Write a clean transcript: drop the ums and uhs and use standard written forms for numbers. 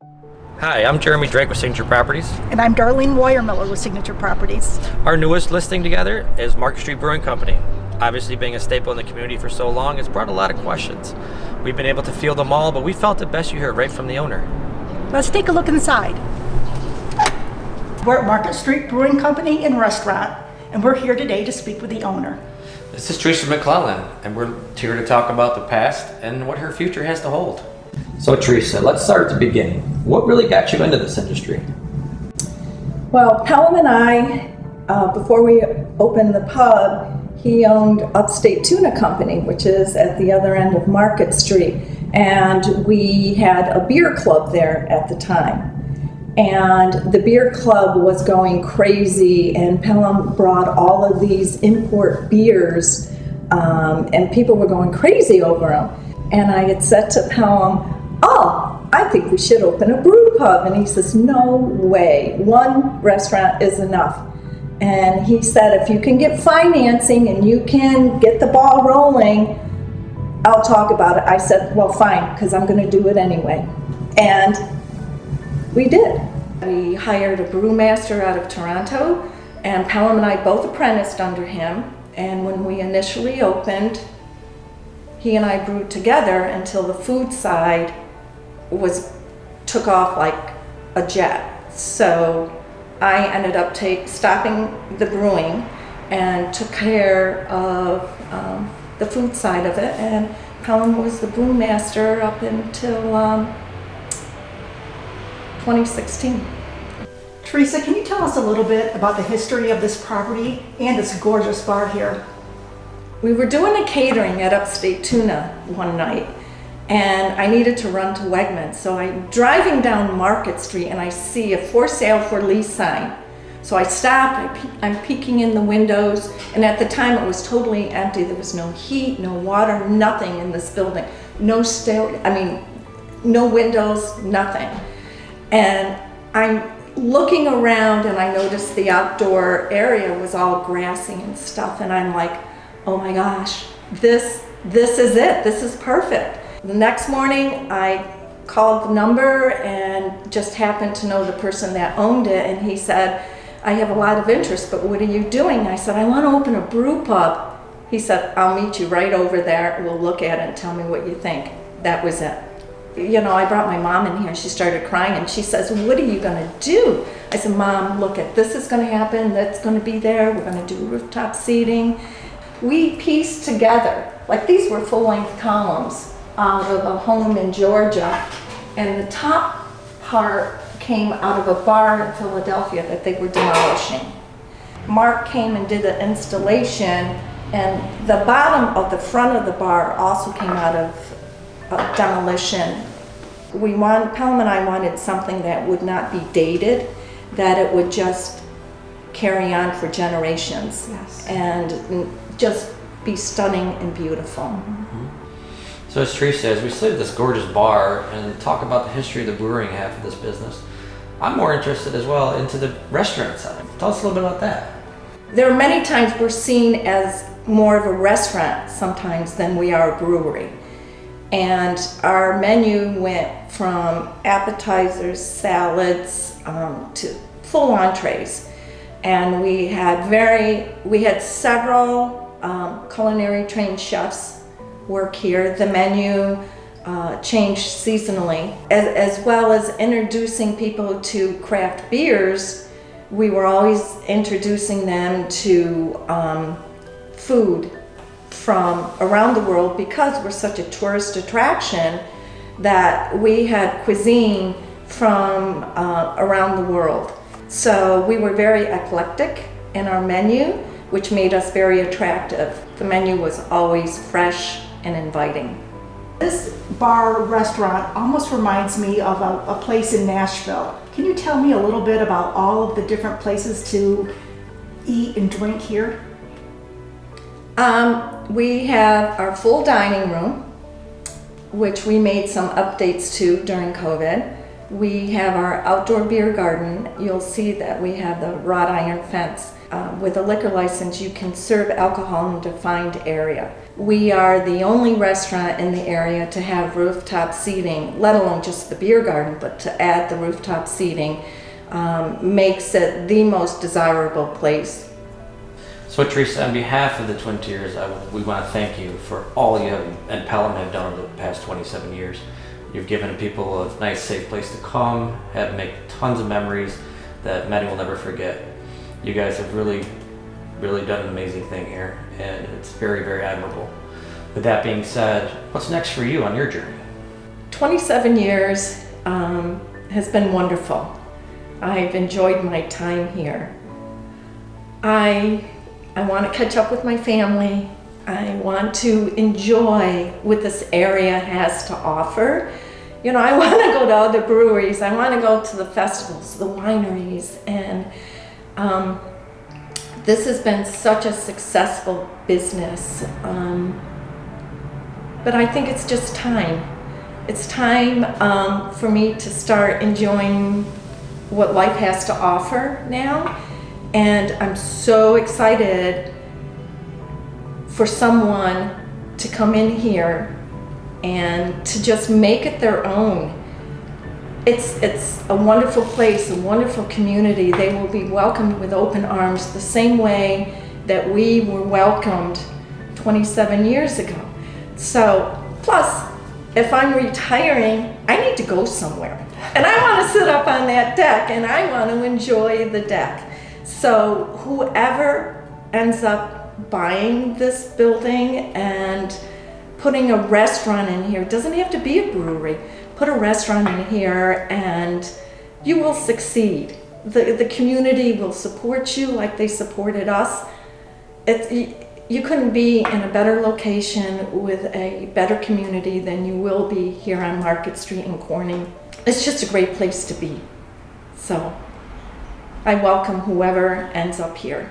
Hi, I'm Jeremy Drake with Signature Properties. And I'm Darlene Weyermiller with Signature Properties. Our newest listing together is Market Street Brewing Company. Obviously, being a staple in the community for so long, it's brought a lot of questions. We've been able to field them all, but we felt it best you hear right from the owner. Let's take a look inside. We're at Market Street Brewing Company and Restaurant, and we're here today to speak with the owner. This is Teresa McClellan, and we're here to talk about the past and what her future has to hold. So Teresa, let's start at the beginning. What really got you into this industry? Well, Pelham and I, before we opened the pub, he owned Upstate Tuna Company, which is at the other end of Market Street. And we had a beer club there at the time. And the beer club was going crazy, and Pelham brought all of these import beers, and people were going crazy over them. And I had said to Pelham, "Oh, I think we should open a brew pub." And he says, "No way, one restaurant is enough." And he said, "If you can get financing and you can get the ball rolling, I'll talk about it." I said, "Well, fine, because I'm going to do it anyway." And we did. We hired a brewmaster out of Toronto, and Pelham and I both apprenticed under him. And when we initially opened, he and I brewed together until the food side took off like a jet. So I ended up stopping the brewing and took care of the food side of it, and Pelham was the brewmaster up until 2016. Teresa, can you tell us a little bit about the history of this property and this gorgeous bar here? We were doing a catering at Upstate Tuna one night, and I needed to run to Wegmans. So I'm driving down Market Street and I see a for sale for lease sign. So I stop, I'm peeking in the windows, and at the time it was totally empty. There was no heat, no water, nothing in this building. No windows, nothing. And I'm looking around and I noticed the outdoor area was all grassy and stuff, and I'm like, oh my gosh, this is it, this is perfect. The next morning I called the number and just happened to know the person that owned it, and he said, "I have a lot of interest, but what are you doing?" I said, "I want to open a brew pub." He said, "I'll meet you right over there, we'll look at it and tell me what you think." That was it. You know, I brought my mom in here and she started crying, and she says, "What are you gonna do?" I said, "Mom, look, this is gonna happen, that's gonna be there, we're gonna do rooftop seating." We pieced together, like these were full-length columns out of a home in Georgia, and the top part came out of a bar in Philadelphia that they were demolishing. Mark came and did the installation, and the bottom of the front of the bar also came out of demolition. Pelham and I wanted something that would not be dated, that it would just carry on for generations. Yes. And just be stunning and beautiful. Mm-hmm. So as Teresa says, we sit at this gorgeous bar and talk about the history of the brewing half of this business. I'm more interested as well into the restaurant side. Tell us a little bit about that. There are many times we're seen as more of a restaurant sometimes than we are a brewery. And our menu went from appetizers, salads, to full entrees. And we had several culinary trained chefs work here. The menu changed seasonally, as well as introducing people to craft beers. We were always introducing them to food from around the world, because we're such a tourist attraction that we had cuisine from around the world. So we were very eclectic in our menu, which made us very attractive. The menu was always fresh and inviting. This bar restaurant almost reminds me of a place in Nashville. Can you tell me a little bit about all of the different places to eat and drink here? We have our full dining room, which we made some updates to during COVID. We have our outdoor beer garden. You'll see that we have the wrought iron fence. With a liquor license, you can serve alcohol in a defined area. We are the only restaurant in the area to have rooftop seating, let alone just the beer garden, but to add the rooftop seating makes it the most desirable place. So Teresa, on behalf of the Twin Tiers, we want to thank you for all you and Pelham have done over the past 27 years. You've given people a nice, safe place to come, have make tons of memories that many will never forget. You guys have really done an amazing thing here, and it's very, very admirable. With that being said, what's next for you on your journey? 27 years has been wonderful. I've enjoyed my time here. I want to catch up with my family. I want to enjoy what this area has to offer. You know, I want to go to other breweries. I want to go to the festivals, the wineries, and this has been such a successful business. But I think it's just time. It's time for me to start enjoying what life has to offer now. And I'm so excited for someone to come in here and to just make it their own. It's a wonderful place, a wonderful community. They will be welcomed with open arms the same way that we were welcomed 27 years ago. So, plus, if I'm retiring, I need to go somewhere. And I want to sit up on that deck and I want to enjoy the deck. So whoever ends up buying this building and putting a restaurant in here, it doesn't have to be a brewery, put a restaurant in here and you will succeed. The community will support you like they supported us. You couldn't be in a better location with a better community than you will be here on Market Street in Corning. It's just a great place to be. So I welcome whoever ends up here.